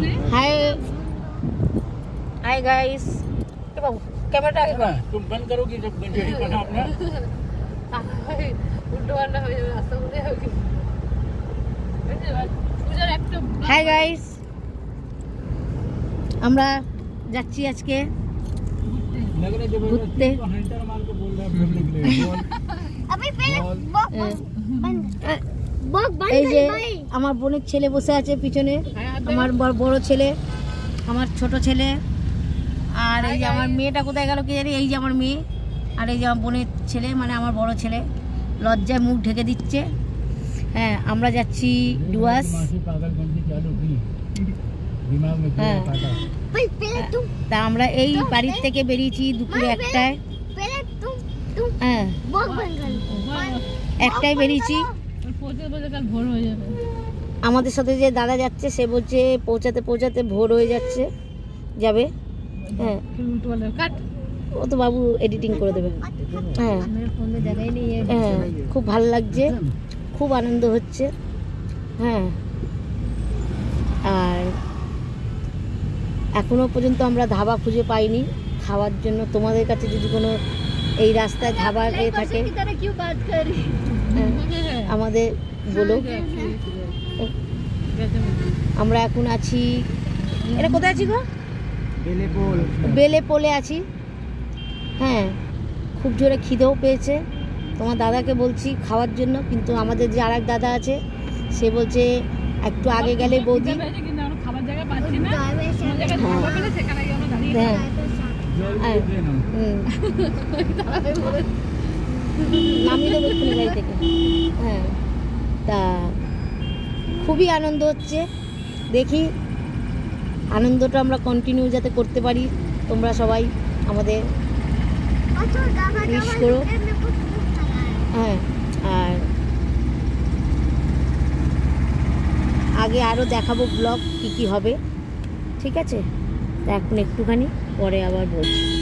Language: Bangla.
हाय हाय गाइस कैमरा आगे करो तुम बंद करोगी जब यही बना अपना उल्টো वाला हो जाए रास्ता बोले होगी পূজার একটা हाय गाइस আমরা যাচ্ছি আজকে लग रहा है घूमते। जब हंटर मार के बोल रहा है फिरने के लिए बोल अभी पहले बॉक बंद बॉक बंद এই যে कर भाई আমার বোনের ছেলে বসে আছে পিছনে আমার বড় ছেলে আমার ছোট ছেলে আর এই যে আমার মেয়েটা কোথায় গেল কি জানি এই যে আমার মেয়ে আর এই যে আমার বোনের ছেলে মানে আমার বড় ছেলে লজ্জায় মুখ ঢেকে দিচ্ছে হ্যাঁ আমরা যাচ্ছি ডুয়াস मासी पागलपंती चालू की दिमाग में हाँ। काटा भाई पहले तुम তা আমরা এই বাড়ির থেকে বেরিয়েছি দুপুরে একটায় पहले तुम হ্যাঁ बॉक बंद कर একটায় বেরিয়েছি পৌঁছে বলে কাল ভোর হয়ে যাবে আমাদের সাথে যে দাদা যাচ্ছে সে বলছে পৌঁছাতে পৌঁছাতে ভোর হয়ে যাচ্ছে যাবে হ্যাঁ উল্টো वाला কাট ও তো বাবু এডিটিং করে দেবে হ্যাঁ मेरे फोन में जगह ही नहीं है হ্যাঁ খুব ভালো লাগছে খুব আনন্দ হচ্ছে হ্যাঁ আর এখনো পর্যন্ত আমরা ধাবা খুঁজে পাইনি খাওয়ার জন্য তোমাদের কাছে যদি কোনো এই রাস্তায় ধাবা এ থাকে की तरह क्यों बात कर रही হ্যাঁ, আমাদের বলো আমরা এখন আছি এটা কোথায় আছি গো बेले बोल বেলে পোলে আছি হ্যাঁ খুব জোরে খিদেও পেয়েছে তোমার দাদাকে বলছি খাওয়ার জন্য কিন্তু আমাদের যে আরেক দাদা আছে সে বলছে একটু আগে গেলে বৌদি কিন্তু আমরা খাবার জায়গা পাচ্ছি না ड्राइवर से কোন জায়গায় ধাবা পেলে সেখানে গিয়ে আমরা দাঁড়িয়ে হ্যাঁ হ্যাঁ, देना হুম, নামিয়ে দেবো এক্ষুনি গাড়ি থেকে হ্যাঁ তা খুবই আনন্দ হচ্ছে দেখি আনন্দটা আমরা কন্টিনিউ যাতে করতে পারি তোমরা সবাই আমাদের अच्छा दादा Wish करो। मेरे को भूख लगा है হ্যাঁ আর আগে আরও দেখাবো ব্লগ কী কী হবে ঠিক আছে তা এখন একটুখানি পরে আবার বলছি